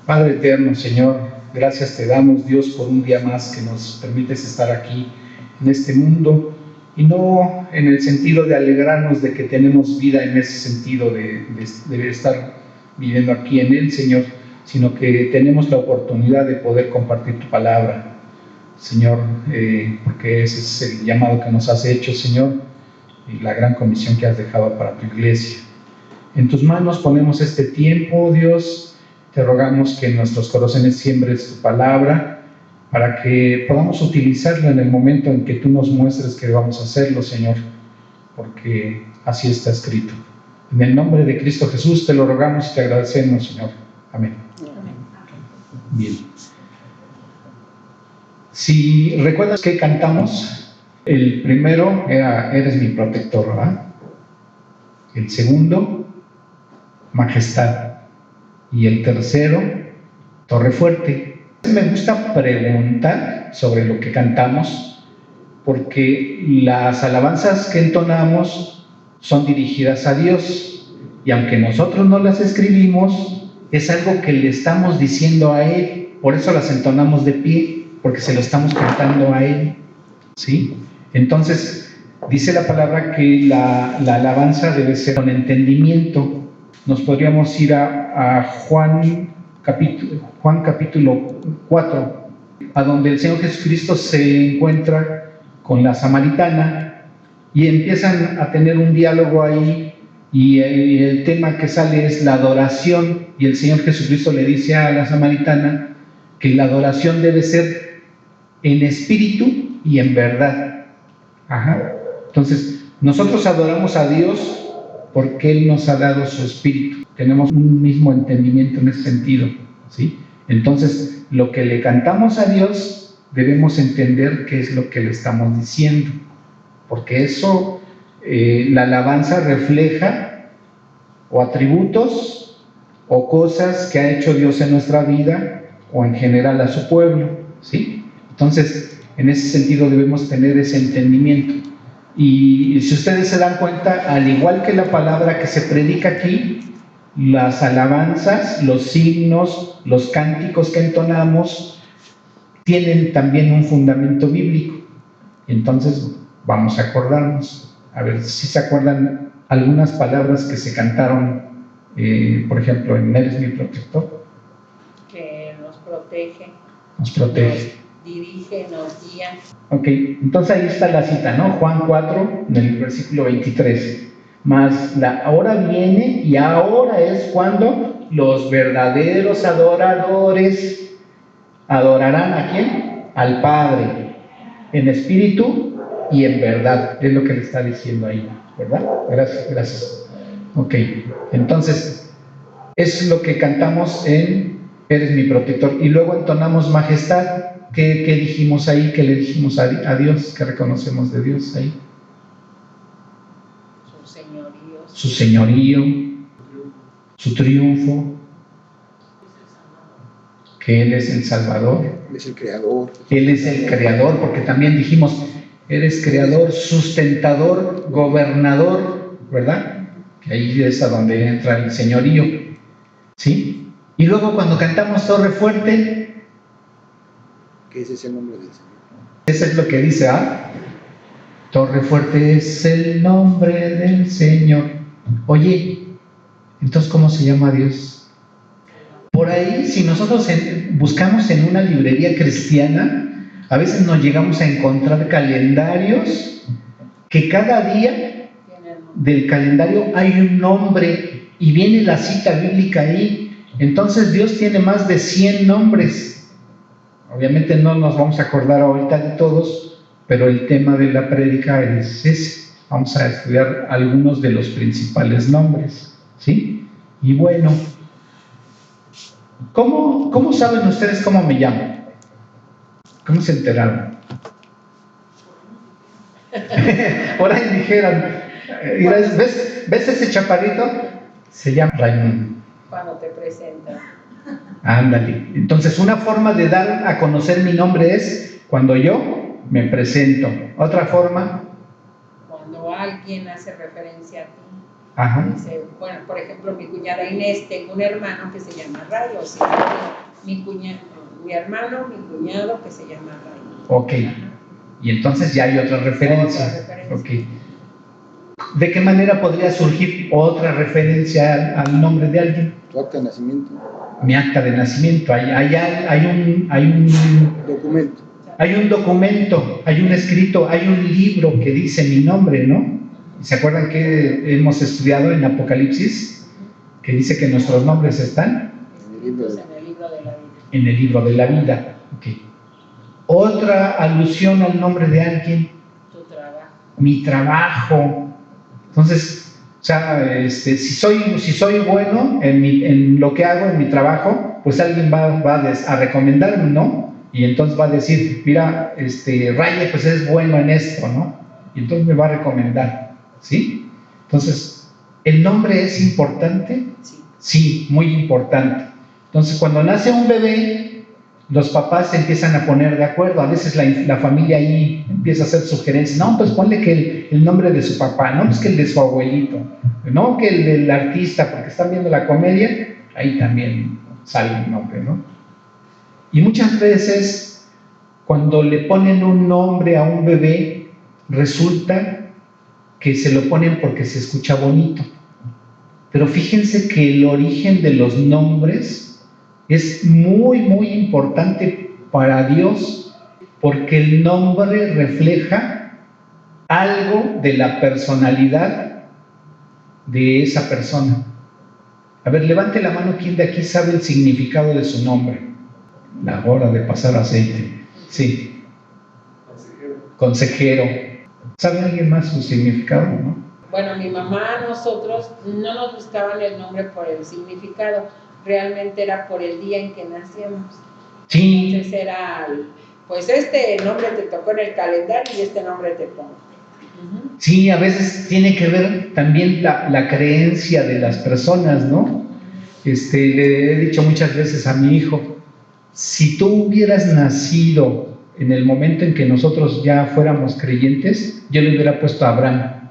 Padre eterno, Señor, gracias te damos, Dios, por un día más que nos permites estar aquí en este mundo, y no en el sentido de alegrarnos de que tenemos vida en ese sentido de estar viviendo aquí en él, Señor, sino que tenemos la oportunidad de poder compartir tu palabra, Señor, porque ese es el llamado que nos has hecho, Señor, y la gran comisión que has dejado para tu iglesia. En tus manos ponemos este tiempo, Dios. Te rogamos que en nuestros corazones siembres tu palabra para que podamos utilizarlo en el momento en que tú nos muestres que vamos a hacerlo, Señor, porque así está escrito. En el nombre de Cristo Jesús te lo rogamos y te agradecemos, Señor. Amén. Amén. Bien. Si recuerdas que cantamos, el primero era Eres mi protector, ¿verdad? El segundo, Majestad. Y el tercero, Torre Fuerte. Me gusta preguntar sobre lo que cantamos, porque las alabanzas que entonamos son dirigidas a Dios, y aunque nosotros no las escribimos, es algo que le estamos diciendo a Él, por eso las entonamos de pie, porque se lo estamos cantando a Él, ¿sí? Entonces, dice la palabra que la alabanza debe ser con entendimiento. Nos podríamos ir a Juan capítulo 4, a donde el Señor Jesucristo se encuentra con la samaritana y empiezan a tener un diálogo ahí, y el tema que sale es la adoración, y el Señor Jesucristo le dice a la samaritana que la adoración debe ser en espíritu y en verdad. Entonces, nosotros adoramos a Dios porque Él nos ha dado su espíritu. Tenemos un mismo entendimiento en ese sentido, ¿sí? Entonces, lo que le cantamos a Dios, debemos entender qué es lo que le estamos diciendo, porque eso, la alabanza refleja o atributos o cosas que ha hecho Dios en nuestra vida o en general a su pueblo, ¿sí? Entonces, en ese sentido debemos tener ese entendimiento. Y si ustedes se dan cuenta, al igual que la palabra que se predica aquí, las alabanzas, los signos, los cánticos que entonamos, tienen también un fundamento bíblico. Entonces, vamos a acordarnos, a ver si se acuerdan algunas palabras que se cantaron, por ejemplo, en Eres mi protector. Que nos protege. Nos protege. Nos dirige, nos guía. Ok, entonces ahí está la cita, ¿no? Juan 4, en el versículo 23. Mas la hora viene y ahora es cuando los verdaderos adoradores adorarán ¿a quién? Al Padre, en espíritu y en verdad. Es lo que le está diciendo ahí, ¿verdad? Gracias. Ok, entonces es lo que cantamos en Eres mi protector. Y luego entonamos Majestad. ¿Qué dijimos ahí? ¿Qué le dijimos a Dios? ¿Qué reconocemos de Dios ahí? Su señorío, su triunfo, que Él es el Salvador. Él es el Creador. Él es el Creador, porque también dijimos, eres Creador, sustentador, gobernador, ¿verdad? Que ahí es a donde entra el señorío, ¿sí? Y luego cuando cantamos Torre Fuerte, que ese es el nombre del Señor. Eso es lo que dice, Torre Fuerte es el nombre del Señor. Oye, entonces, ¿cómo se llama Dios? Por ahí, si nosotros buscamos en una librería cristiana, a veces nos llegamos a encontrar calendarios que cada día del calendario hay un nombre y viene la cita bíblica ahí. Entonces, Dios tiene más de 100 nombres. Obviamente no nos vamos a acordar ahorita de todos, pero el tema de la prédica es ese. Vamos a estudiar algunos de los principales nombres, ¿sí? Y bueno, ¿cómo saben ustedes cómo me llamo? ¿Cómo se enteraron? Por ahí dijeron, ¿ves ese chaparrito? Se llama Raimundo. Cuando te presentas. Ándale. Entonces, una forma de dar a conocer mi nombre es cuando yo me presento. Otra forma, cuando alguien hace referencia a ti. Ajá. Dice, bueno, por ejemplo, mi cuñada Inés, tengo un hermano que se llama Ray, o sea, mi hermano, mi cuñado que se llama Ray. Ok. Y entonces ya hay otra referencia. Otra referencia. Ok. ¿De qué manera podría surgir otra referencia al nombre de alguien? Tu acta de nacimiento. Mi acta de nacimiento. Hay Documento. un documento, hay un escrito, hay un libro que dice mi nombre, ¿no? ¿Se acuerdan que hemos estudiado en Apocalipsis? Que dice que nuestros nombres están En el libro de... En el libro de la vida. en el libro de la vida. Okay. Otra alusión al nombre de alguien, Tu trabajo. mi trabajo. Entonces, o sea, si soy bueno en lo que hago, en mi trabajo, pues alguien va a recomendarme, ¿no? Y entonces va a decir, mira, Raye, pues es bueno en esto, ¿no? Y entonces me va a recomendar, ¿sí? Entonces, ¿el nombre es importante? Sí. Sí, muy importante. Entonces, cuando nace un bebé, los papás se empiezan a poner de acuerdo. A veces la familia ahí empieza a hacer sugerencias. No, pues ponle que el nombre de su papá, no, pues que el de su abuelito, no, que el del artista, porque están viendo la comedia, ahí también sale el nombre, ¿no? Y muchas veces, cuando le ponen un nombre a un bebé, resulta que se lo ponen porque se escucha bonito. Pero fíjense que el origen de los nombres es muy, muy importante para Dios, porque el nombre refleja algo de la personalidad de esa persona. A ver, levante la mano, ¿quién de aquí sabe el significado de su nombre? La hora de pasar aceite. Sí. Consejero. ¿Sabe alguien más su significado, no? Bueno, mi mamá, nosotros no nos buscaban el nombre por el significado, realmente era por el día en que nacíamos. Sí. Entonces era, pues este nombre te tocó en el calendario y este nombre te pongo. Uh-huh. Sí, a veces tiene que ver también la creencia de las personas, ¿no? Le he dicho muchas veces a mi hijo, si tú hubieras nacido en el momento en que nosotros ya fuéramos creyentes, yo le hubiera puesto a Abraham,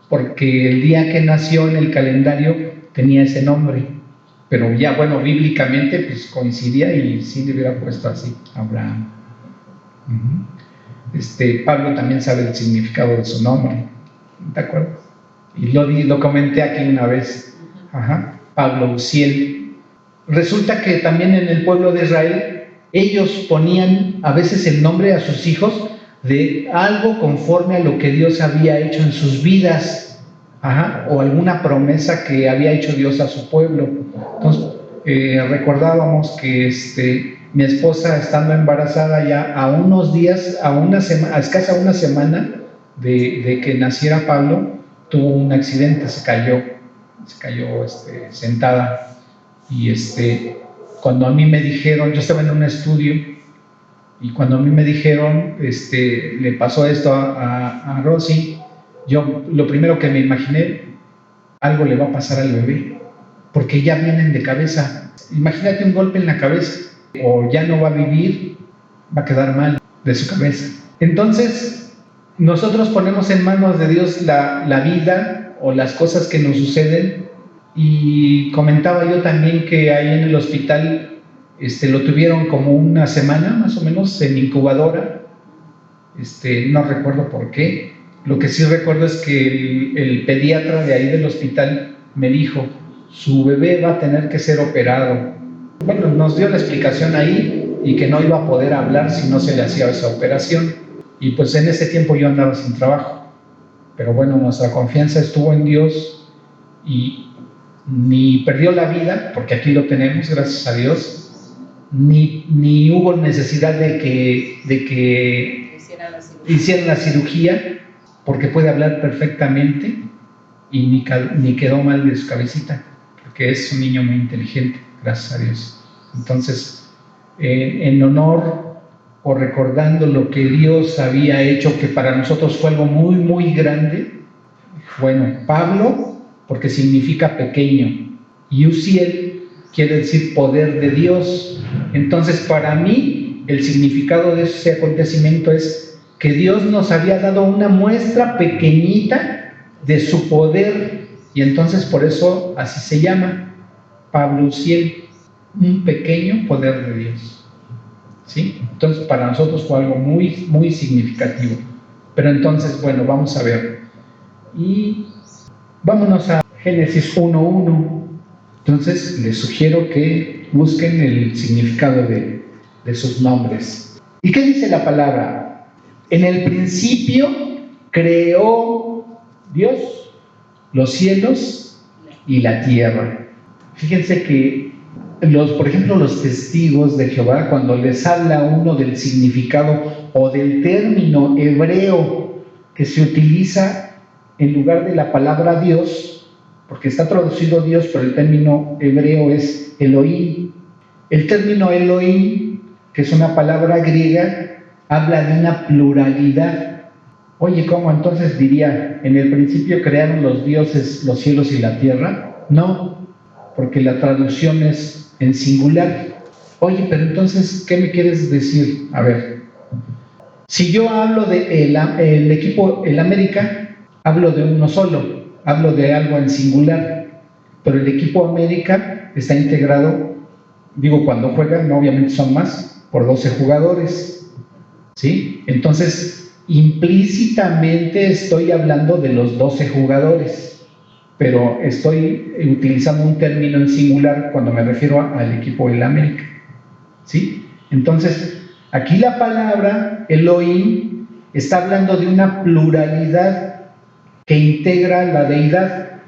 porque el día que nació en el calendario tenía ese nombre, pero ya, bueno, bíblicamente pues coincidía y sí le hubiera puesto así, Abraham. Pablo también sabe el significado de su nombre, ¿te acuerdas? Y lo comenté aquí una vez. Ajá. Pablo Uziel. Resulta que también en el pueblo de Israel ellos ponían a veces el nombre a sus hijos de algo conforme a lo que Dios había hecho en sus vidas. Ajá. O alguna promesa que había hecho Dios a su pueblo. Entonces recordábamos que mi esposa, estando embarazada ya a unos días, a escasa una semana de que naciera Pablo, tuvo un accidente, se cayó sentada. Y cuando a mí me dijeron, yo estaba en un estudio, y cuando a mí me dijeron, le pasó esto a Rosy, yo lo primero que me imaginé, algo le va a pasar al bebé, porque ya vienen de cabeza. Imagínate un golpe en la cabeza, o ya no va a vivir, va a quedar mal de su cabeza. Entonces, nosotros ponemos en manos de Dios la vida o las cosas que nos suceden, y comentaba yo también que ahí en el hospital lo tuvieron como una semana más o menos en incubadora, no recuerdo por qué. Lo que sí recuerdo es que el pediatra de ahí del hospital me dijo, su bebé va a tener que ser operado. Bueno, nos dio la explicación ahí, y que no iba a poder hablar si no se le hacía esa operación. Y pues en ese tiempo yo andaba sin trabajo, pero bueno, nuestra confianza estuvo en Dios, y ni perdió la vida, porque aquí lo tenemos, gracias a Dios, ni hubo necesidad de que hicieran la cirugía, porque puede hablar perfectamente, y ni quedó mal de su cabecita, porque es un niño muy inteligente, gracias a Dios. Entonces, en honor o recordando lo que Dios había hecho, que para nosotros fue algo muy, muy grande, bueno, Pablo, porque significa pequeño, y Uziel quiere decir poder de Dios. Entonces, para mí, el significado de ese acontecimiento es que Dios nos había dado una muestra pequeñita de su poder, y entonces por eso así se llama, Parousia, un pequeño poder de Dios. ¿Sí? Entonces para nosotros fue algo muy, muy significativo. Pero entonces, bueno, vamos a ver. Y vámonos a Génesis 1:1. Entonces les sugiero que busquen el significado de sus nombres. ¿Y qué dice la palabra? En el principio creó Dios los cielos y la tierra. Fíjense que por ejemplo, los testigos de Jehová, cuando les habla uno del significado o del término hebreo que se utiliza en lugar de la palabra Dios, porque está traducido Dios, pero el término hebreo es Elohim. El término Elohim, que es una palabra griega, habla de una pluralidad. Oye, ¿cómo entonces diría, en el principio crearon los dioses los cielos y la tierra? No, porque la traducción es en singular. Oye, pero entonces, ¿qué me quieres decir? A ver, si yo hablo de el equipo, el América, hablo de uno solo, hablo de algo en singular, pero el equipo América está integrado, digo, cuando juegan, obviamente son más, por 12 jugadores, ¿sí? Entonces, implícitamente estoy hablando de los 12 jugadores, pero estoy utilizando un término en singular cuando me refiero al equipo del América, ¿sí? Entonces, aquí la palabra Elohim está hablando de una pluralidad que integra la deidad,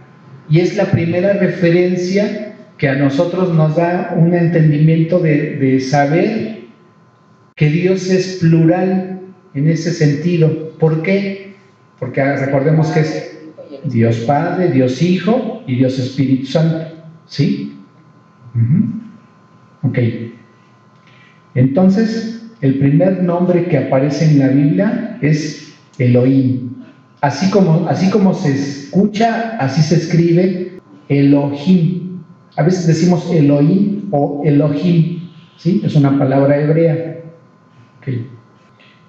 y es la primera referencia que a nosotros nos da un entendimiento de saber que Dios es plural en ese sentido. ¿Por qué? Porque recordemos que es Dios Padre, Dios Hijo y Dios Espíritu Santo, ¿sí? Ok. Entonces, el primer nombre que aparece en la Biblia es Elohim. Así como se escucha, así se escribe Elohim. A veces decimos Elohim o Elohim, ¿sí? Es una palabra hebrea. Okay.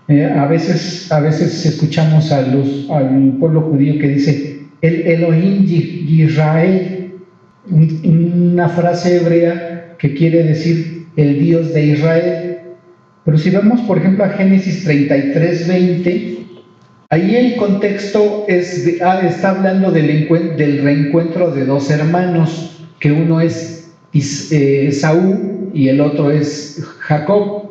A veces escuchamos al pueblo judío que dice el Elohim Yisrael, una frase hebrea que quiere decir el Dios de Israel. Pero si vamos, por ejemplo, a Génesis 33:20, ahí el contexto está hablando del reencuentro de dos hermanos, que uno es Esaú y el otro es Jacob.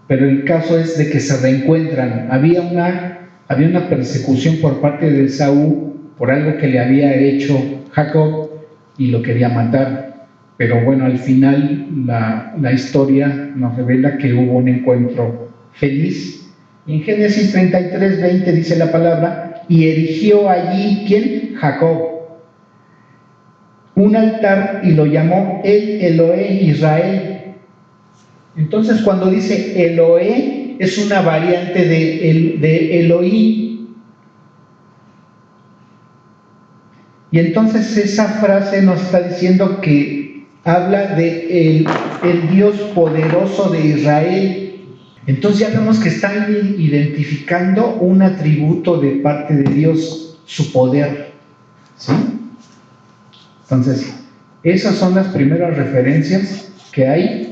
Pero el caso es de que se reencuentran. Había una persecución por parte de Esaú por algo que le había hecho Jacob y lo quería matar. Pero bueno, al final la historia nos revela que hubo un encuentro feliz. Y en Génesis 33:20 dice la palabra, y erigió allí, ¿quién? Jacob, un altar y lo llamó el Elohe Israel. Entonces, cuando dice Elohe, es una variante de Elohim. Y entonces esa frase nos está diciendo que habla de el Dios poderoso de Israel. Entonces ya vemos que están identificando un atributo de parte de Dios, su poder, ¿sí? Entonces, esas son las primeras referencias que hay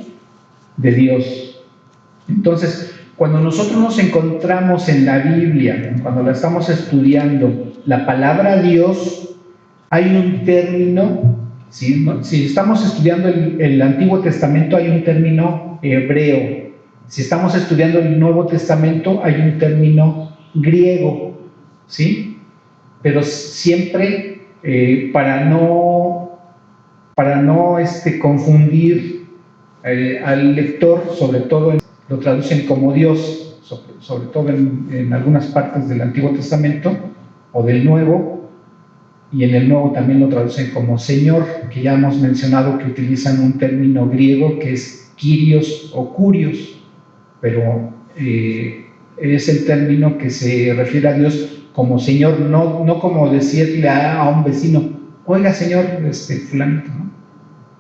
de Dios. Entonces, cuando nosotros nos encontramos en la Biblia, cuando la estamos estudiando, la palabra Dios, hay un término, ¿sí? Si estamos estudiando el Antiguo Testamento, hay un término hebreo. Si estamos estudiando el Nuevo Testamento, hay un término griego, ¿sí? Pero siempre para no confundir al lector, sobre todo lo traducen como Dios, sobre todo en algunas partes del Antiguo Testamento o del Nuevo, y en el Nuevo también lo traducen como Señor, que ya hemos mencionado que utilizan un término griego que es Kyrios o Kurios, pero es el término que se refiere a Dios como Señor, no como decirle a un vecino, oiga Señor, fulanito, ¿no?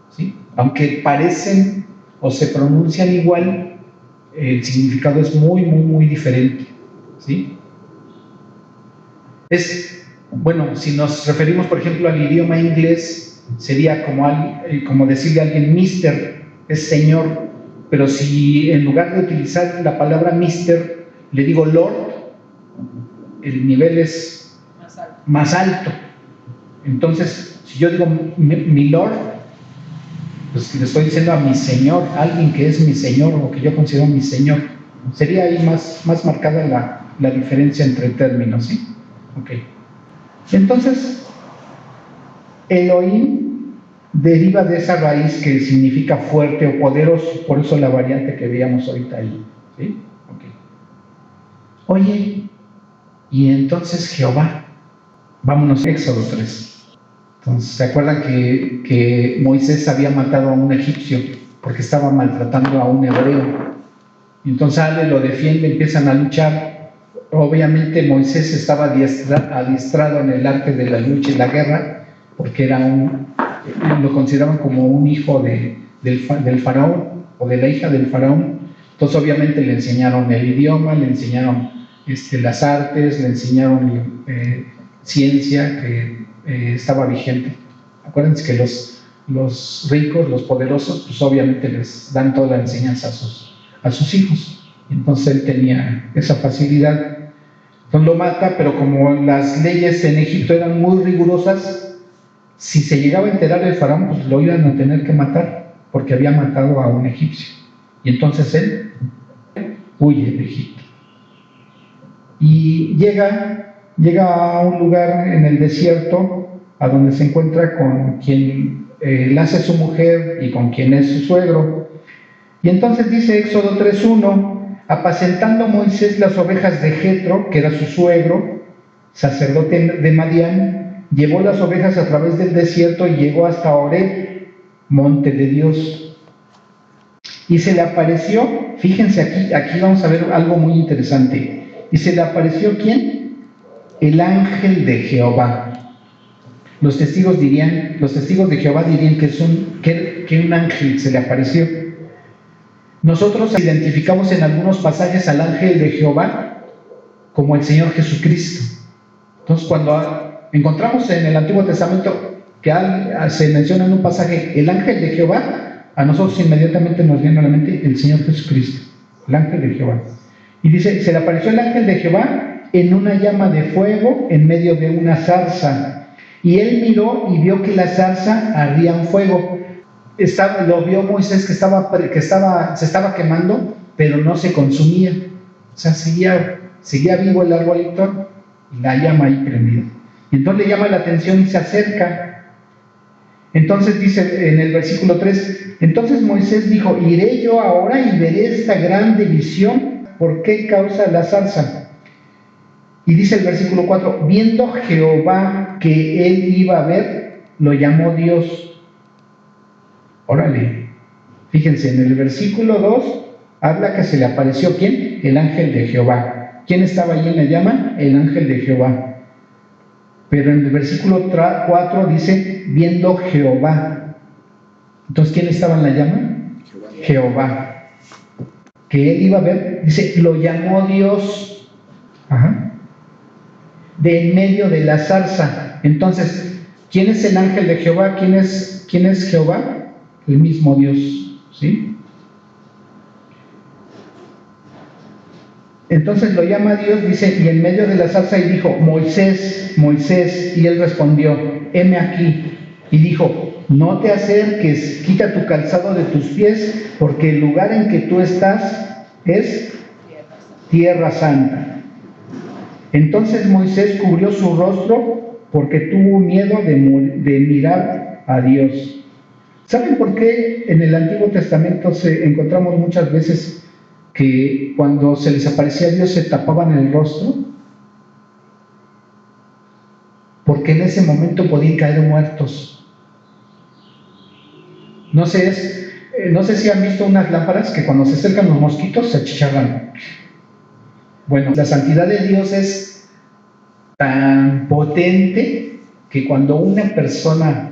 ¿Sí? Aunque parecen o se pronuncian igual, el significado es muy, muy, muy diferente, ¿sí? Es bueno, si nos referimos, por ejemplo, al idioma inglés, sería como decirle a alguien mister, es señor, pero si en lugar de utilizar la palabra mister, le digo lord, el nivel es más alto. Entonces, si yo digo mi lord, pues le estoy diciendo a mi señor, alguien que es mi señor o que yo considero mi señor. Sería ahí más marcada la diferencia entre términos, ¿sí? Ok. Entonces, Elohim deriva de esa raíz que significa fuerte o poderoso, por eso la variante que veíamos ahorita ahí, ¿sí? Ok. Oye, y entonces Jehová, vámonos a Éxodo 3. Entonces, ¿se acuerdan que Moisés había matado a un egipcio porque estaba maltratando a un hebreo? Y entonces sale, lo defiende, empiezan a luchar. Obviamente Moisés estaba adiestrado en el arte de la lucha y la guerra, porque lo consideraban como un hijo del faraón o de la hija del faraón. Entonces obviamente le enseñaron el idioma, le enseñaron las artes, le enseñaron ciencia que estaba vigente. Acuérdense que los ricos, los poderosos, pues obviamente les dan toda la enseñanza a sus hijos. Entonces él tenía esa facilidad. Entonces lo mata, pero como las leyes en Egipto eran muy rigurosas, si se llegaba a enterar el faraón, pues lo iban a tener que matar, porque había matado a un egipcio. Y entonces él huye de Egipto. Y llega a un lugar en el desierto, a donde se encuentra con quien él hace su mujer y con quien es su suegro. Y entonces dice Éxodo 3:1, apacentando Moisés las ovejas de Jetro, que era su suegro, sacerdote de Madián, llevó las ovejas a través del desierto y llegó hasta Horeb, monte de Dios. Y se le apareció, fíjense aquí vamos a ver algo muy interesante. Y se le apareció ¿quién? El ángel de Jehová. Los testigos de Jehová dirían que un ángel se le apareció. Nosotros identificamos en algunos pasajes al ángel de Jehová como el Señor Jesucristo. Entonces, cuando encontramos en el Antiguo Testamento que se menciona en un pasaje el ángel de Jehová, a nosotros inmediatamente nos viene a la mente el Señor Jesucristo, el ángel de Jehová. Y dice, se le apareció el ángel de Jehová en una llama de fuego en medio de una zarza. Y él miró y vio que la zarza ardía en fuego. Lo vio Moisés que se estaba quemando, pero no se consumía. O sea, seguía vivo el arbolito y la llama ahí prendida. Y entonces le llama la atención y se acerca. Entonces dice en el versículo 3, entonces Moisés dijo, iré yo ahora y veré esta grande visión, ¿por qué causa la zarza? Y dice el versículo 4, viendo Jehová que él iba a ver, lo llamó Dios. Órale, fíjense, en el versículo 2 habla que se le apareció ¿quién? El ángel de Jehová. ¿Quién estaba allí en la llama? El ángel de Jehová. Pero en el versículo 4 dice, viendo Jehová. Entonces, ¿quién estaba en la llama? Jehová. Que él iba a ver, dice, lo llamó Dios. Ajá. De en medio de la zarza. Entonces, ¿quién es el ángel de Jehová? ¿Quién es Jehová? El mismo Dios, ¿sí? Entonces lo llama Dios, dice, y en medio de la zarza y dijo, Moisés, Moisés, y él respondió, heme aquí, y dijo, no te acerques, quita tu calzado de tus pies, porque el lugar en que tú estás es tierra santa. Entonces Moisés cubrió su rostro porque tuvo miedo de mirar a Dios. ¿Saben por qué en el Antiguo Testamento encontramos muchas veces que cuando se les aparecía a Dios se tapaban el rostro? Porque en ese momento podían caer muertos. No sé si han visto unas lámparas que cuando se acercan los mosquitos se achicharran. Bueno, la santidad de Dios es tan potente que cuando una persona,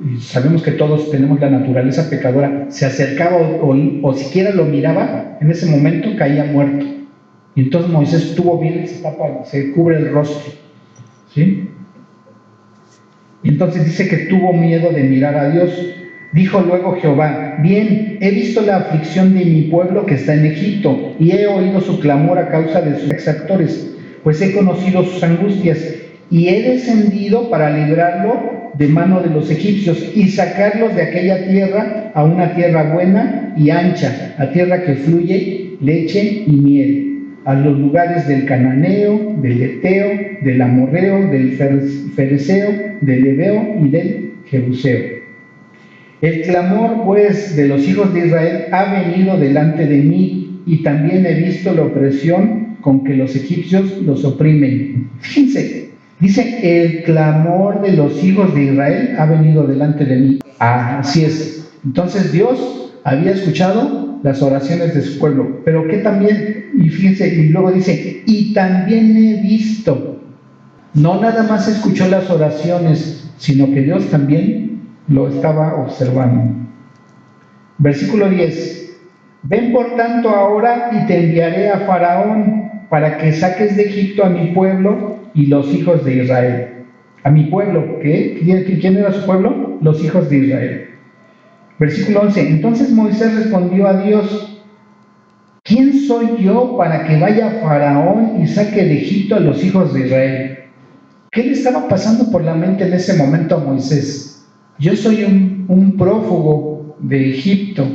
y sabemos que todos tenemos la naturaleza pecadora, se acercaba o siquiera lo miraba, en ese momento caía muerto. Y entonces Moisés estuvo bien, se cubre el rostro, ¿Sí? Y entonces dice que tuvo miedo de mirar a Dios. Dijo luego Jehová: bien, he visto la aflicción de mi pueblo que está en Egipto, y he oído su clamor a causa de sus exactores, pues he conocido sus angustias, y he descendido para librarlo de mano de los egipcios, y sacarlos de aquella tierra a una tierra buena y ancha, a tierra que fluye leche y miel, a los lugares del cananeo, del eteo, del amorreo, del fereceo, del heveo y del jebuseo. El clamor, pues, de los hijos de Israel ha venido delante de mí, y también he visto la opresión con que los egipcios los oprimen. Fíjense, dice: el clamor de los hijos de Israel ha venido delante de mí. Así es. Entonces Dios había escuchado las oraciones de su pueblo, pero que también, y fíjense, y luego dice: y también he visto. No nada más escuchó las oraciones, sino que Dios también lo estaba observando. Versículo 10: ven por tanto ahora y te enviaré a Faraón para que saques de Egipto a mi pueblo y los hijos de Israel. A mi pueblo, ¿quién era su pueblo? Los hijos de Israel. Versículo 11: entonces Moisés respondió a Dios: ¿quién soy yo para que vaya a Faraón y saque de Egipto a los hijos de Israel? ¿Qué le estaba pasando por la mente en ese momento a Moisés? Yo soy un prófugo de Egipto,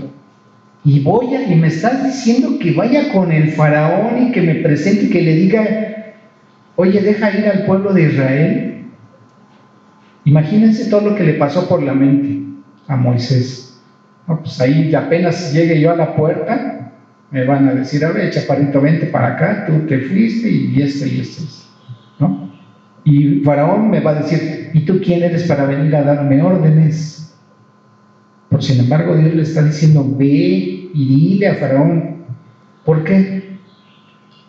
y y me estás diciendo que vaya con el faraón y que me presente y que le diga: oye, deja ir al pueblo de Israel. Imagínense todo lo que le pasó por la mente a Moisés. No, pues ahí apenas llegue yo a la puerta, me van a decir: a ver, chaparrito, vente para acá, tú te fuiste y esto, ¿no? Y Faraón me va a decir: ¿y tú quién eres para venir a darme órdenes? Por sin embargo, Dios le está diciendo: ve y dile a Faraón. ¿Por qué?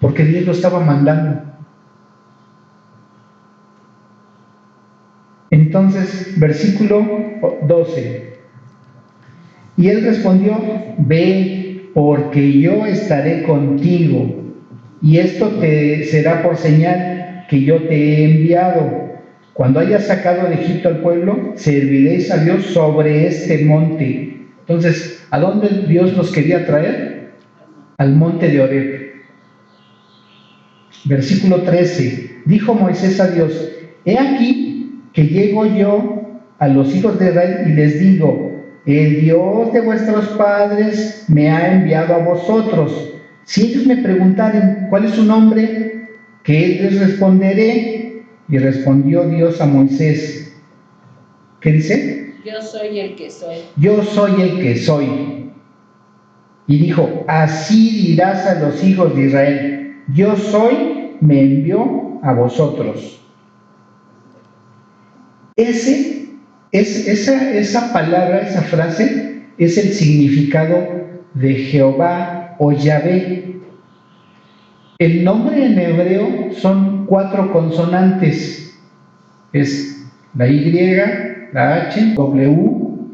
Porque Dios lo estaba mandando. Entonces, versículo 12: y él respondió: ve, porque yo estaré contigo, y esto te será por señal que yo te he enviado. Cuando hayas sacado de Egipto al pueblo, serviréis a Dios sobre este monte. Entonces, ¿a dónde Dios los quería traer? Al monte de Horeb. Versículo 13: dijo Moisés a Dios: he aquí que llego yo a los hijos de Israel y les digo: el Dios de vuestros padres me ha enviado a vosotros. Si ellos me preguntaren: ¿cuál es su nombre?, ¿qué les responderé? Y respondió Dios a Moisés. ¿Qué dice? Yo soy el que soy. Yo soy el que soy. Y dijo: así dirás a los hijos de Israel: yo soy, me envió a vosotros. Esa palabra, esa frase, es el significado de Jehová o Yahvé. El nombre en hebreo son 4 consonantes. Es la Y, la H, W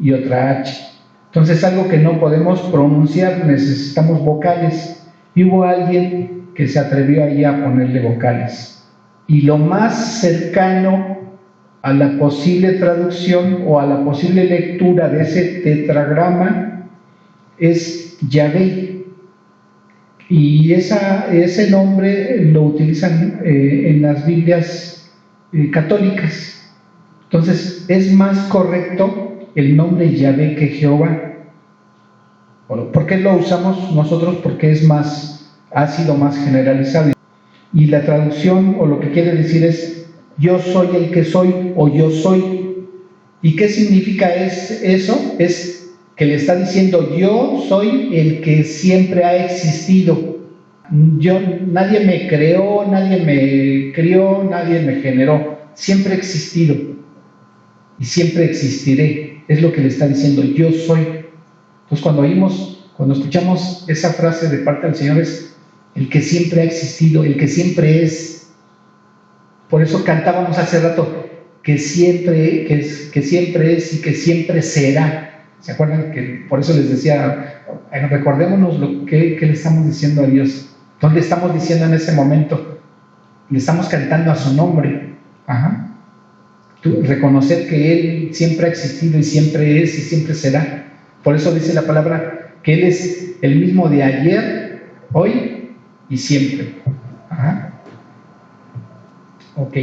y otra H. Entonces, algo que no podemos pronunciar, necesitamos vocales. Y hubo alguien que se atrevió ahí a ponerle vocales. Y lo más cercano a la posible traducción o a la posible lectura de ese tetragrama es Yahvé. Y ese nombre lo utilizan en las Biblias católicas. Entonces, es más correcto el nombre Yahvé que Jehová. ¿Por qué lo usamos nosotros? Porque ha sido más generalizado. Y la traducción, o lo que quiere decir, es: yo soy el que soy, o yo soy. ¿Y qué significa eso? Es que le está diciendo: yo soy el que siempre ha existido. Nadie me creó, nadie me crió, nadie me generó. Siempre he existido y siempre existiré. Es lo que le está diciendo: yo soy. Entonces, cuando escuchamos esa frase de parte del Señor, es el que siempre ha existido, el que siempre es. Por eso cantábamos hace rato que siempre es y que siempre será. ¿Se acuerdan? Que por eso les decía, recordémonos lo que le estamos diciendo a Dios. ¿Dónde estamos diciendo en ese momento? Le estamos cantando a su nombre. Ajá. Reconocer que Él siempre ha existido y siempre es y siempre será. Por eso dice la palabra que Él es el mismo de ayer, hoy y siempre. Ajá. Ok.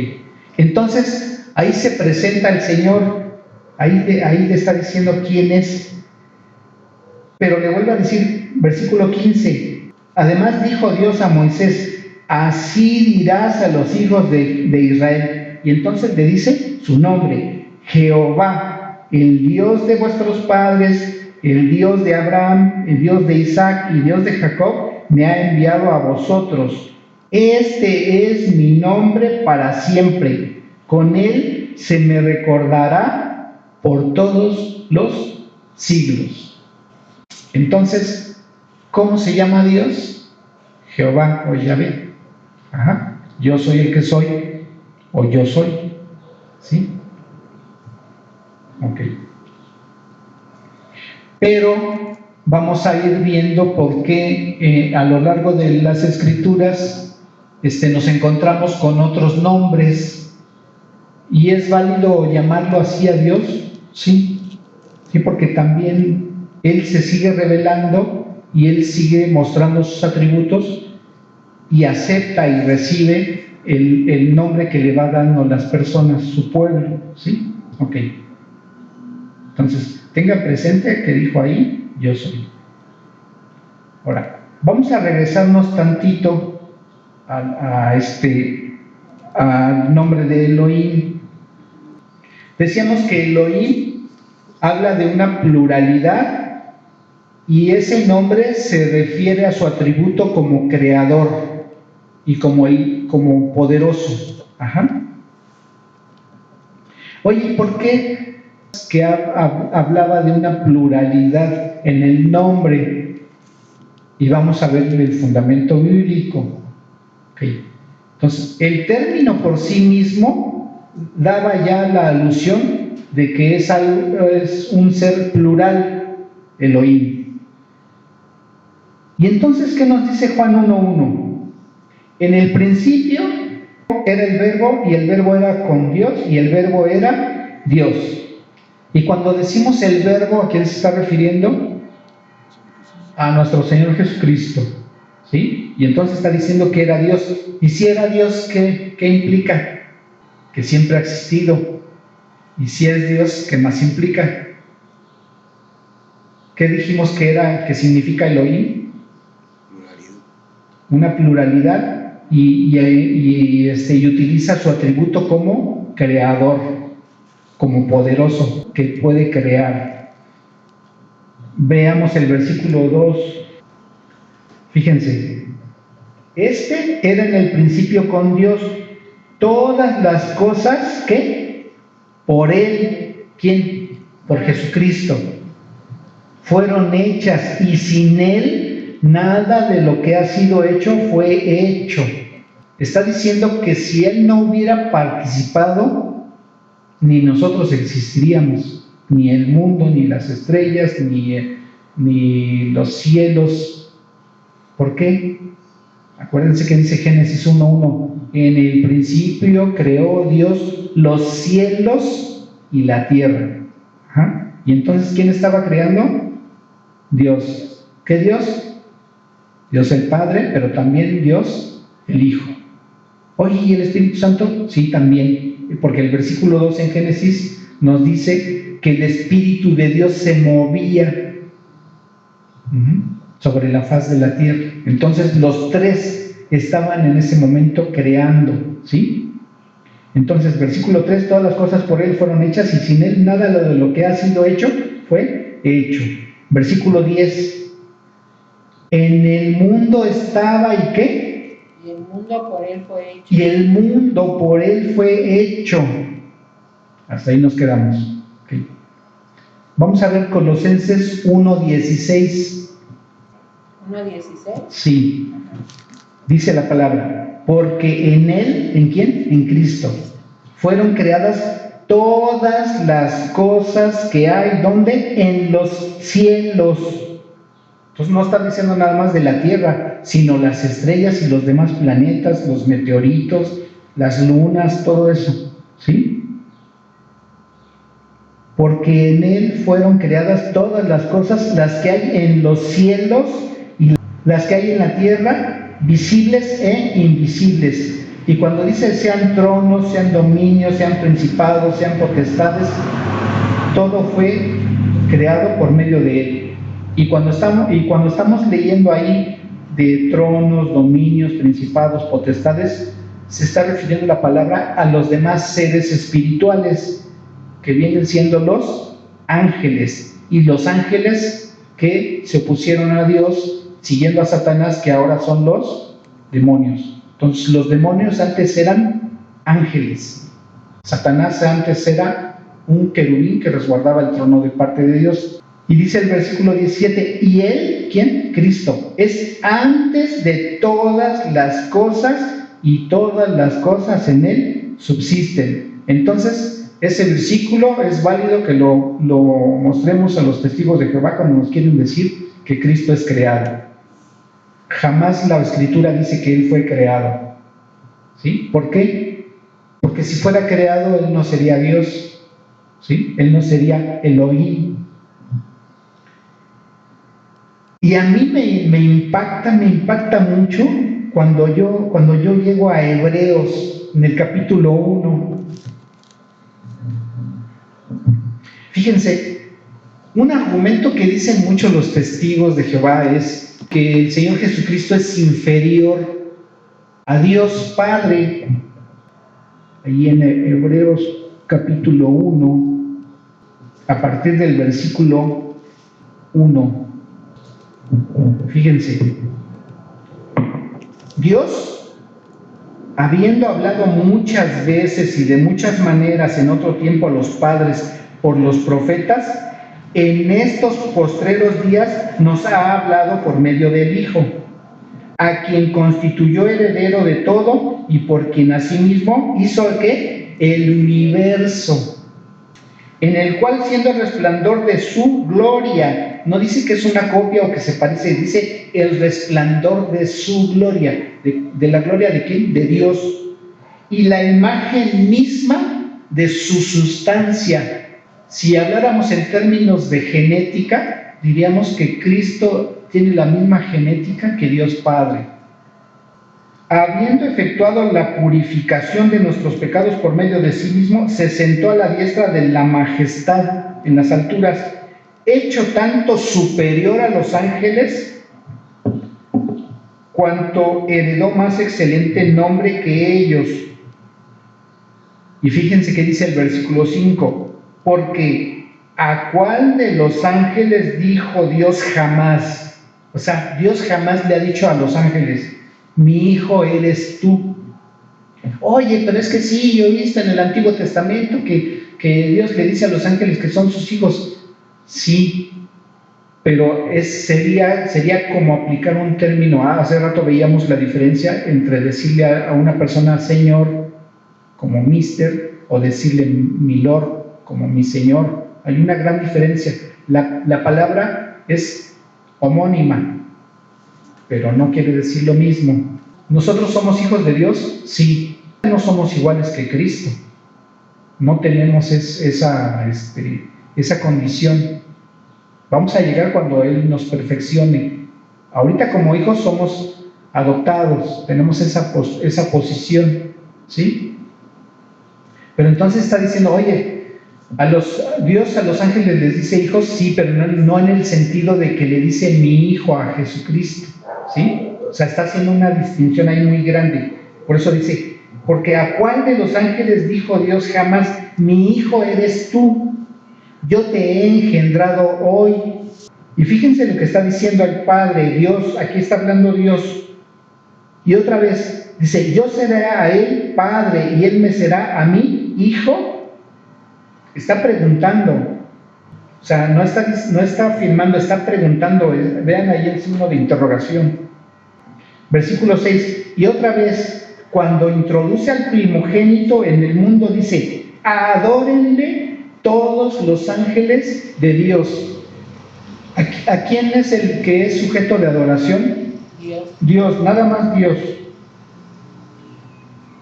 Entonces, ahí se presenta el Señor, ahí le está diciendo quién es. Pero le vuelvo a decir, versículo 15. Además dijo Dios a Moisés: así dirás a los hijos de Israel. Y entonces le dice su nombre: Jehová, el Dios de vuestros padres, el Dios de Abraham, el Dios de Isaac y Dios de Jacob, me ha enviado a vosotros. Este es mi nombre para siempre. Con él se me recordará por todos los siglos. Entonces, ¿cómo se llama Dios? Jehová o Yahvé. Ajá. Yo soy el que soy, o yo soy. ¿Sí? Ok. Pero vamos a ir viendo por qué a lo largo de las Escrituras nos encontramos con otros nombres. ¿Y es válido llamarlo así a Dios? Sí. Sí, porque también Él se sigue revelando y Él sigue mostrando sus atributos y acepta y recibe el nombre que le va dando las personas, su pueblo. ¿Sí? Ok. Entonces, tenga presente que dijo ahí: yo soy. Ahora, vamos a regresarnos tantito al nombre de Elohim. Decíamos que Elohim habla de una pluralidad y ese nombre se refiere a su atributo como creador y como poderoso. Ajá. Oye, ¿por qué que hablaba de una pluralidad en el nombre? Y vamos a ver el fundamento bíblico. Okay. Entonces, el término por sí mismo daba ya la alusión de que es un ser plural, Elohim. Y entonces, ¿qué nos dice Juan 1:1? En el principio era el verbo, y el verbo era con Dios, y el verbo era Dios. Y cuando decimos el verbo, ¿a quién se está refiriendo? A nuestro Señor Jesucristo. ¿Sí? Y entonces está diciendo que era Dios. Y si era Dios, ¿qué implica? Que siempre ha existido. Y si es Dios, ¿qué más implica? ¿Qué dijimos que significa Elohim? Pluralidad. Una pluralidad y utiliza su atributo como creador, como poderoso, que puede crear. Veamos el versículo 2. Fíjense, era en el principio con Dios. Todas las cosas que por Él, ¿quién? Por Jesucristo, fueron hechas, y sin Él nada de lo que ha sido hecho fue hecho. Está diciendo que si Él no hubiera participado, ni nosotros existiríamos, ni el mundo, ni las estrellas, ni los cielos. ¿Por qué? Acuérdense que dice Génesis 1:1: en el principio creó Dios los cielos y la tierra. Ajá. Y entonces, ¿quién estaba creando? Dios. ¿Qué Dios? Dios el Padre, pero también Dios el Hijo. Oye, ¿y el Espíritu Santo? Sí, también, porque el versículo 2 en Génesis nos dice que el Espíritu de Dios se movía sobre la faz de la tierra. Entonces los tres estaban en ese momento creando, ¿sí? Entonces, versículo 3: todas las cosas por Él fueron hechas, y sin Él nada de lo que ha sido hecho fue hecho. Versículo 10: en el mundo estaba, ¿y qué? Y el mundo por Él fue hecho. Y el mundo por Él fue hecho. Hasta ahí nos quedamos. Okay. Vamos a ver Colosenses 1:16. 1:16. Sí. Dice la palabra: porque en Él, ¿en quién? En Cristo, fueron creadas todas las cosas que hay. ¿Dónde? En los cielos. Entonces no está diciendo nada más de la tierra, sino las estrellas y los demás planetas, los meteoritos, las lunas, todo eso. ¿sí? Porque en Él fueron creadas todas las cosas, las que hay en los cielos y las que hay en la tierra, visibles e invisibles. Y cuando dice sean tronos, sean dominios, sean principados, sean potestades, todo fue creado por medio de Él. Y cuando estamos leyendo ahí de tronos, dominios, principados, potestades, se está refiriendo la palabra a los demás seres espirituales, que vienen siendo los ángeles, y los ángeles que se opusieron a Dios siguiendo a Satanás, que ahora son los demonios. Entonces los demonios antes eran ángeles, Satanás antes era un querubín que resguardaba el trono de parte de Dios. Y dice el versículo 17, y Él, ¿quién? Cristo, es antes de todas las cosas, y todas las cosas en Él subsisten. Entonces ese versículo es válido que lo mostremos a los testigos de Jehová cuando nos quieren decir que Cristo es creado. Jamás la Escritura dice que Él fue creado, ¿sí? ¿Por qué? Porque si fuera creado, Él no sería Dios, ¿sí? Él no sería Elohim. Y a mí me impacta mucho cuando yo llego a Hebreos, en el capítulo 1. Fíjense, un argumento que dicen muchos los testigos de Jehová es que el Señor Jesucristo es inferior a Dios Padre. Ahí en Hebreos capítulo 1, a partir del versículo 1. Fíjense, Dios, habiendo hablado muchas veces y de muchas maneras en otro tiempo a los padres por los profetas, en estos postreros días nos ha hablado por medio del Hijo, a quien constituyó heredero de todo y por quien asimismo hizo ¿qué? El universo, en el cual siendo el resplandor de su gloria, no dice que es una copia o que se parece, dice el resplandor de su gloria, de la gloria de ¿quién? De Dios, y la imagen misma de su sustancia. Si habláramos en términos de genética, diríamos que Cristo tiene la misma genética que Dios Padre. Habiendo efectuado la purificación de nuestros pecados por medio de sí mismo, se sentó a la diestra de la majestad en las alturas, hecho tanto superior a los ángeles, cuanto heredó más excelente nombre que ellos. Y fíjense que dice el versículo 5, porque ¿a cuál de los ángeles dijo Dios jamás? O sea, Dios jamás le ha dicho a los ángeles, mi hijo eres tú. Oye, pero es que sí, yo he visto en el Antiguo Testamento que Dios le dice a los ángeles que son sus hijos. Sí, pero sería como aplicar un término. Hace rato veíamos la diferencia entre decirle a una persona Señor como Mister o decirle mi Lord como mi Señor. Hay una gran diferencia. La palabra es homónima, pero no quiere decir lo mismo. ¿Nosotros somos hijos de Dios? Sí. No somos iguales que Cristo. No tenemos esa condición. Vamos a llegar cuando Él nos perfeccione. Ahorita como hijos somos adoptados, tenemos esa posición, ¿sí? Pero entonces está diciendo, oye, Dios a los ángeles les dice hijos, sí, pero no en el sentido de que le dice mi hijo a Jesucristo, ¿sí? O sea, está haciendo una distinción ahí muy grande. Por eso dice, porque ¿a cuál de los ángeles dijo Dios jamás, mi hijo eres tú, yo te he engendrado hoy? Y fíjense lo que está diciendo el Padre, Dios, aquí está hablando Dios. Y otra vez, dice, yo seré a él Padre y él me será a mí Hijo. Está preguntando, o sea, no está afirmando, está preguntando. Vean ahí el signo de interrogación. Versículo 6, y otra vez, cuando introduce al primogénito en el mundo, dice, adórenle todos los ángeles de Dios. ¿A quién es el que es sujeto de adoración? Dios. Dios, nada más Dios.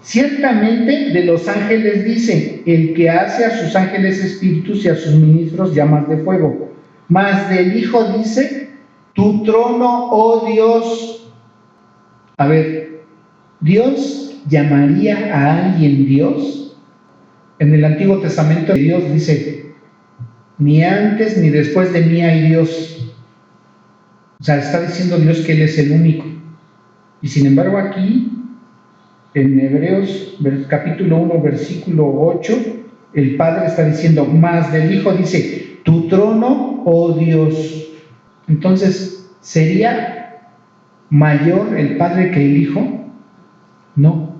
Ciertamente de los ángeles dice, el que hace a sus ángeles espíritus y a sus ministros llamas de fuego. Mas del Hijo dice, tu trono, oh Dios. A ver, ¿Dios llamaría a alguien Dios? En el Antiguo Testamento Dios dice, ni antes ni después de mí hay Dios. O sea, está diciendo Dios que Él es el único. Y sin embargo aquí, en Hebreos capítulo 1, versículo 8, el Padre está diciendo, más del Hijo dice, tu trono, oh Dios. Entonces, ¿sería mayor el Padre que el Hijo? No.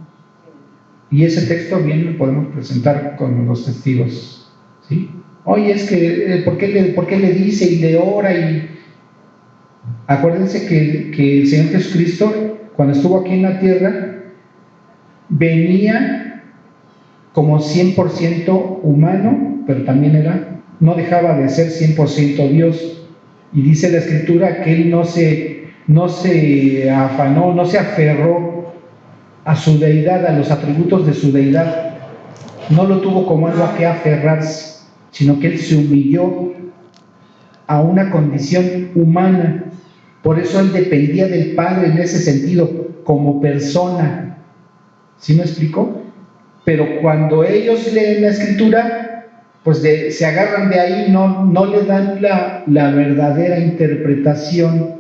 Y ese texto bien lo podemos presentar con los testigos, ¿sí? Oye, es que, ¿por qué le dice y le ora? Y acuérdense que el Señor Jesucristo, cuando estuvo aquí en la tierra, venía como 100% humano, pero también no dejaba de ser 100% Dios. Y dice la Escritura que Él no se afanó, no se aferró a su deidad, a los atributos de su deidad. No lo tuvo como algo a que aferrarse, sino que Él se humilló a una condición humana. Por eso Él dependía del Padre en ese sentido, como persona. ¿Sí me explico? Pero cuando ellos leen la Escritura, pues se agarran de ahí, no le dan la verdadera interpretación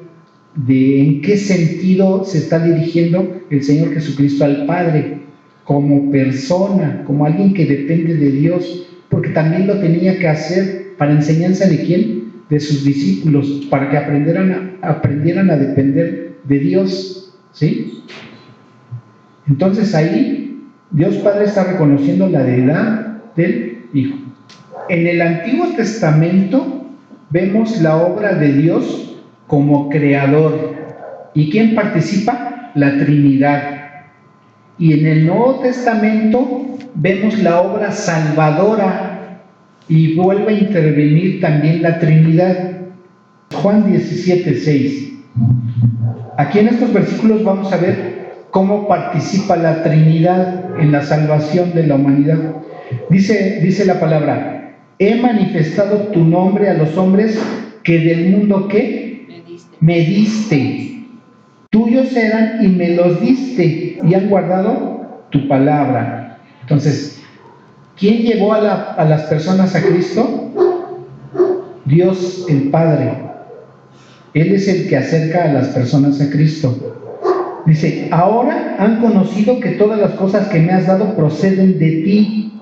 de en qué sentido se está dirigiendo el Señor Jesucristo al Padre, como persona, como alguien que depende de Dios, porque también lo tenía que hacer para enseñanza de ¿quién? De sus discípulos, para que aprendieran a depender de Dios, ¿sí? Entonces ahí Dios Padre está reconociendo la deidad del Hijo. En el Antiguo Testamento vemos la obra de Dios como creador. ¿Y quién participa? La Trinidad. Y en el Nuevo Testamento vemos la obra salvadora y vuelve a intervenir también la Trinidad. Juan 17:6. Aquí en estos versículos vamos a ver cómo participa la Trinidad en la salvación de la humanidad. Dice la palabra, he manifestado tu nombre a los hombres que del mundo ¿qué? Me diste. Tuyos eran y me los diste y han guardado tu palabra. Entonces, ¿quién llevó a las personas a Cristo? Dios el Padre. Él es el que acerca a las personas a Cristo. Dice, ahora han conocido que todas las cosas que me has dado proceden de ti,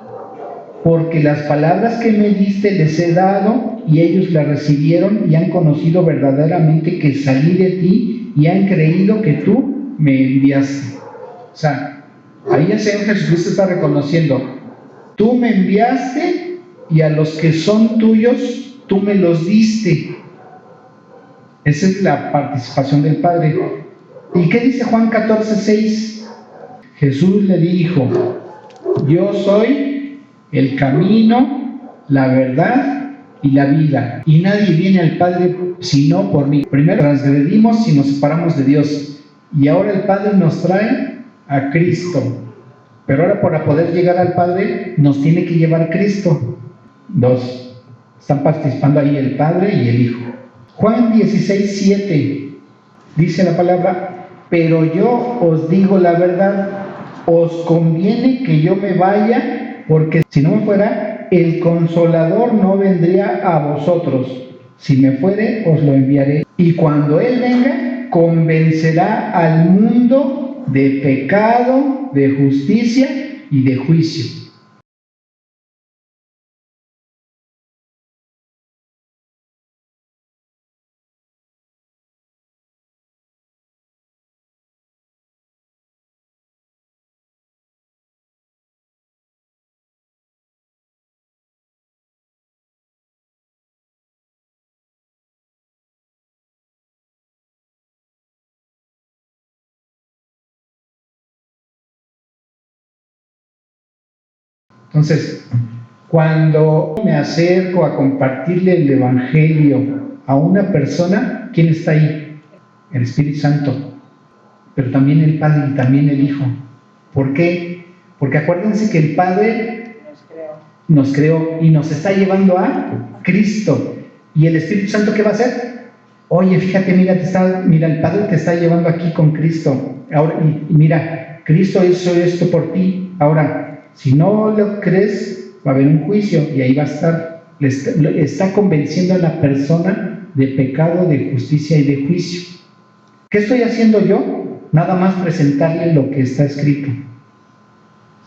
porque las palabras que me diste les he dado y ellos las recibieron y han conocido verdaderamente que salí de ti y han creído que tú me enviaste. O sea, ahí el Señor Jesucristo está reconociendo, tú me enviaste y a los que son tuyos, tú me los diste. Esa es la participación del Padre. ¿Y qué dice Juan 14:6? Jesús le dijo, yo soy el camino, la verdad y la vida, y nadie viene al Padre sino por mí. Primero transgredimos y nos separamos de Dios, y ahora el Padre nos trae a Cristo, pero ahora para poder llegar al Padre nos tiene que llevar Cristo. Dos, están participando ahí el Padre y el Hijo. Juan 16:7 dice la palabra, pero yo os digo la verdad, os conviene que yo me vaya, porque si no me fuera, el Consolador no vendría a vosotros. Si me fuere, os lo enviaré. Y cuando Él venga, convencerá al mundo de pecado, de justicia y de juicio. Entonces, cuando me acerco a compartirle el Evangelio a una persona, ¿quién está ahí? El Espíritu Santo, pero también el Padre y también el Hijo. ¿Por qué? Porque acuérdense que el Padre nos creó y nos está llevando a Cristo. ¿Y el Espíritu Santo qué va a hacer? Oye, fíjate, mira, el Padre te está llevando aquí con Cristo. Ahora, y mira, Cristo hizo esto por ti. Ahora, si no lo crees, va a haber un juicio y ahí va a estar. Está convenciendo a la persona de pecado, de justicia y de juicio. ¿Qué estoy haciendo yo? Nada más presentarle lo que está escrito.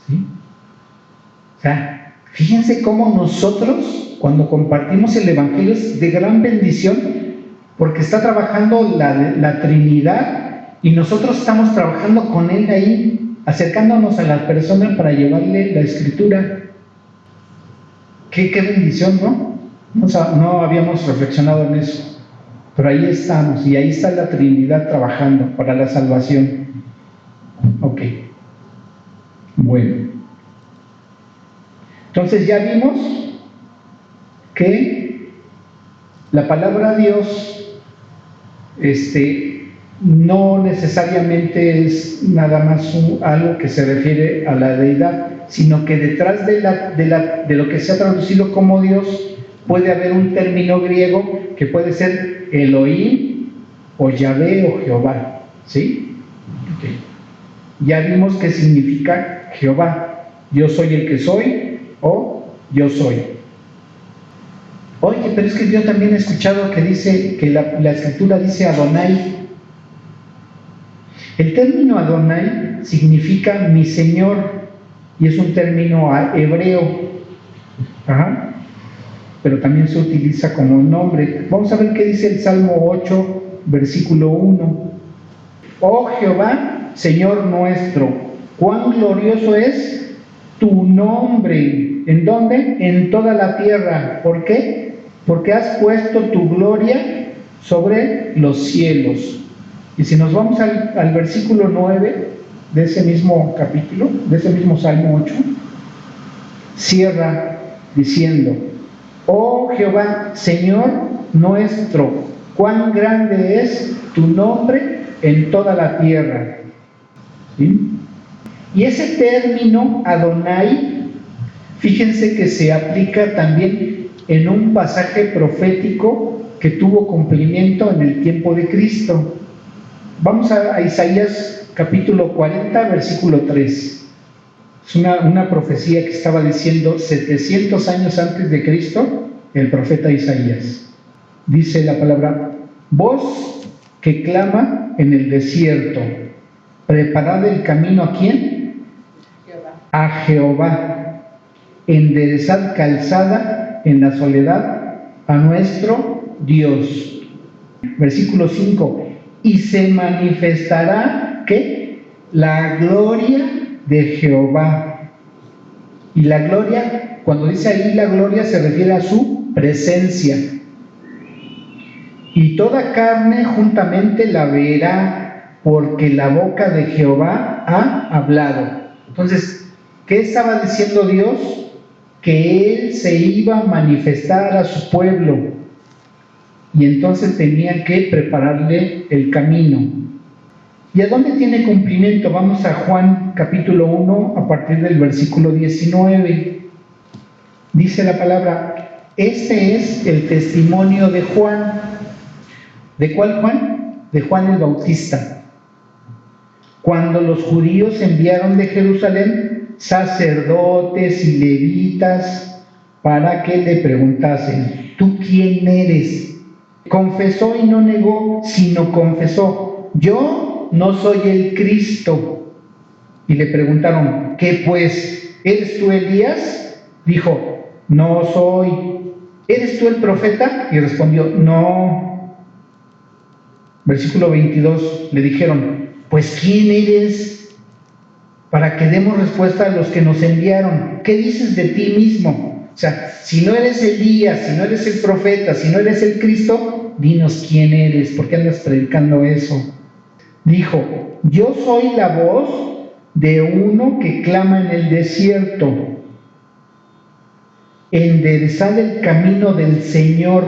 ¿Sí? O sea, fíjense cómo nosotros, cuando compartimos el Evangelio, es de gran bendición, porque está trabajando la Trinidad y nosotros estamos trabajando con Él ahí, acercándonos a la persona para llevarle la Escritura. Qué bendición, ¿no? No habíamos reflexionado en eso, pero ahí estamos, y ahí está la Trinidad trabajando para la salvación. Ok, bueno. Entonces ya vimos que la palabra Dios no necesariamente es nada más algo que se refiere a la deidad, sino que detrás de lo que se ha traducido como Dios puede haber un término griego que puede ser Elohim o Yahvé o Jehová, ¿sí? Okay. Ya vimos qué significa Jehová: yo soy el que soy o yo soy. Oye, pero es que yo también he escuchado que dice que la escritura dice Adonai. El término Adonai significa mi Señor y es un término hebreo. Ajá. Pero también se utiliza como un nombre. Vamos a ver qué dice el Salmo 8, versículo 1. Oh Jehová, Señor nuestro, cuán glorioso es tu nombre. ¿En dónde? En toda la tierra. ¿Por qué? Porque has puesto tu gloria sobre los cielos. Y si nos vamos al versículo 9 de ese mismo capítulo, de ese mismo Salmo 8, cierra diciendo: oh Jehová, Señor nuestro, cuán grande es tu nombre en toda la tierra. ¿Sí? Y ese término Adonai, fíjense que se aplica también en un pasaje profético que tuvo cumplimiento en el tiempo de Cristo. Vamos a Isaías capítulo 40, versículo 3. Es una profecía que estaba diciendo 700 años antes de Cristo el profeta Isaías. Dice la palabra: voz que clama en el desierto, preparad el camino ¿a quién? Jehová. A Jehová, enderezad calzada en la soledad a nuestro Dios. Versículo 5: y se manifestará ¿qué? La gloria de Jehová. Y la gloria, cuando dice ahí la gloria, se refiere a su presencia. Y toda carne juntamente la verá, porque la boca de Jehová ha hablado. Entonces, ¿qué estaba diciendo Dios? Que Él se iba a manifestar a su pueblo. Y entonces tenían que prepararle el camino. ¿Y a dónde tiene cumplimiento? Vamos a Juan capítulo 1 a partir del versículo 19. Dice la palabra: este es el testimonio de Juan. ¿De cuál Juan? De Juan el Bautista. Cuando los judíos enviaron de Jerusalén sacerdotes y levitas para que le preguntasen: ¿tú quién eres? Confesó y no negó, sino confesó: yo no soy el Cristo. Y le preguntaron: ¿qué pues? ¿Eres tú Elías? Dijo: no soy. ¿Eres tú el profeta? Y respondió: no. Versículo 22, le dijeron: pues ¿quién eres? Para que demos respuesta a los que nos enviaron. ¿Qué dices de ti mismo? O sea, si no eres Elías, si no eres el profeta, si no eres el Cristo, dinos quién eres. ¿Por qué andas predicando eso? Dijo: yo soy la voz de uno que clama en el desierto, enderezad el camino del Señor.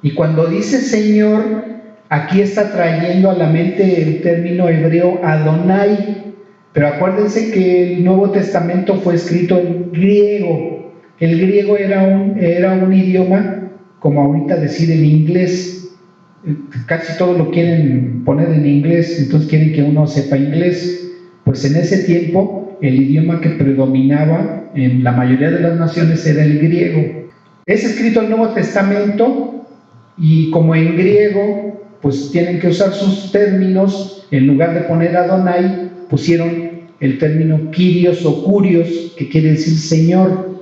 Y cuando dice Señor, aquí está trayendo a la mente el término hebreo Adonai, Pero acuérdense que el Nuevo Testamento fue escrito en griego. El griego era un idioma, como ahorita decir el inglés. Casi todo lo quieren poner en inglés, entonces quieren que uno sepa inglés. Pues en ese tiempo el idioma que predominaba en la mayoría de las naciones era el griego. Es escrito el Nuevo Testamento y como en griego, pues tienen que usar sus términos. En lugar de poner Adonai, pusieron el término Kyrios o Curios, que quiere decir Señor,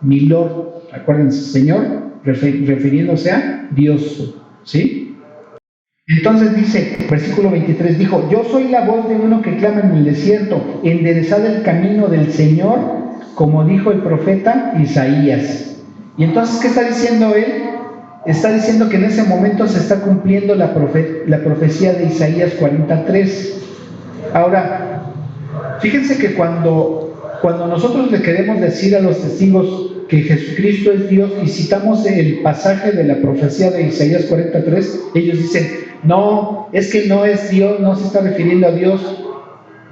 mi Lord. Acuérdense, Señor, refiriéndose a Dios, ¿sí? Entonces dice, versículo 23, dijo: yo soy la voz de uno que clama en el desierto, enderezad el camino del Señor, como dijo el profeta Isaías. Y entonces, ¿qué está diciendo él? Está diciendo que en ese momento se está cumpliendo la profecía de Isaías 43. Ahora, fíjense que cuando nosotros le queremos decir a los testigos que Jesucristo es Dios y citamos el pasaje de la profecía de Isaías 43, ellos dicen: no, es que no es Dios, no se está refiriendo a Dios.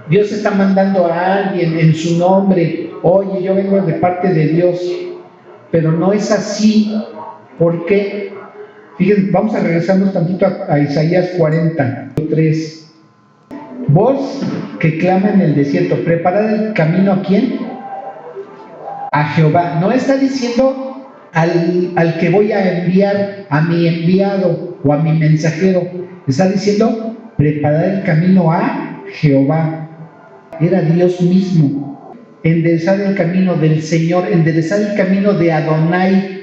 Dios está mandando a alguien en su nombre. Oye, yo vengo de parte de Dios. Pero no es así. ¿Por qué? Fíjense, vamos a regresarnos tantito a Isaías 43. Voz que clama en el desierto, preparad el camino ¿a quién? A Jehová. No está diciendo al que voy a enviar, a mi enviado o a mi mensajero. Está diciendo preparad el camino a Jehová. Era Dios mismo. Enderezar el camino del Señor, enderezar el camino de Adonai,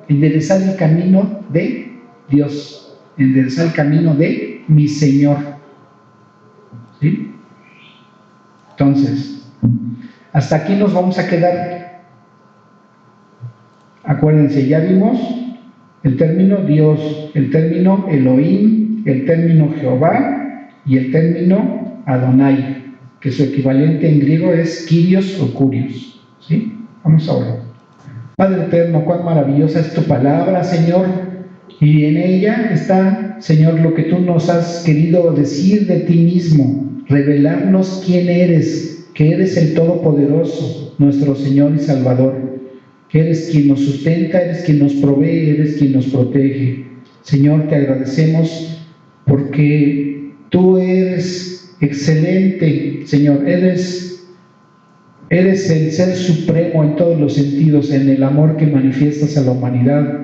enderezar el camino de Dios, enderezar el camino de mi Señor. ¿Sí? Entonces, hasta aquí nos vamos a quedar. Acuérdense, ya vimos el término Dios, el término Elohim, el término Jehová y el término Adonai, que su equivalente en griego es Kyrios o Curios. ¿Sí? Vamos a orar. Padre eterno, cuán maravillosa es tu palabra, Señor, y en ella está, Señor, lo que tú nos has querido decir de ti mismo, revelarnos quién eres, que eres el Todopoderoso, nuestro Señor y Salvador, que eres quien nos sustenta, eres quien nos provee, eres quien nos protege. Señor, te agradecemos porque tú eres excelente, Señor, eres el ser supremo en todos los sentidos, en el amor que manifiestas a la humanidad,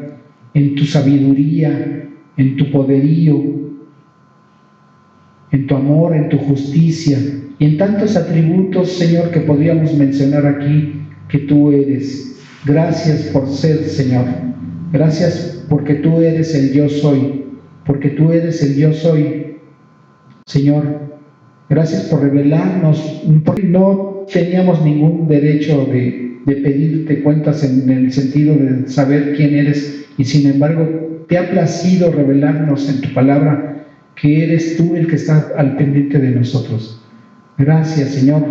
en tu sabiduría, en tu poderío, en tu amor, en tu justicia y en tantos atributos, Señor, que podríamos mencionar aquí que tú eres. Gracias por ser, Señor. Gracias porque tú eres el yo soy, porque tú eres el yo soy, Señor. Gracias por revelarnos, porque no teníamos ningún derecho de pedirte cuentas en el sentido de saber quién eres, y sin embargo te ha placido revelarnos en tu palabra que eres tú el que está al pendiente de nosotros. Gracias, Señor.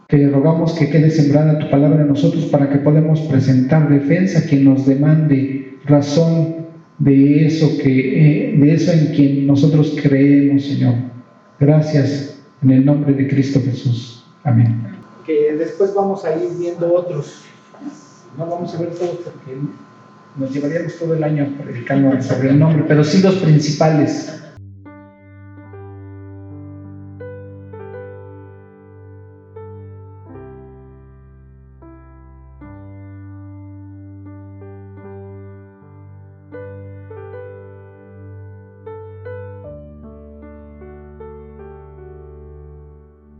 Te rogamos que quede sembrada tu palabra en nosotros para que podamos presentar defensa a quien nos demande razón de eso en quien nosotros creemos, Señor. Gracias, en el nombre de Cristo Jesús. Amén. Que después vamos a ir viendo otros. No vamos a ver todos porque nos llevaríamos todo el año predicando sobre el nombre, pero sí los principales.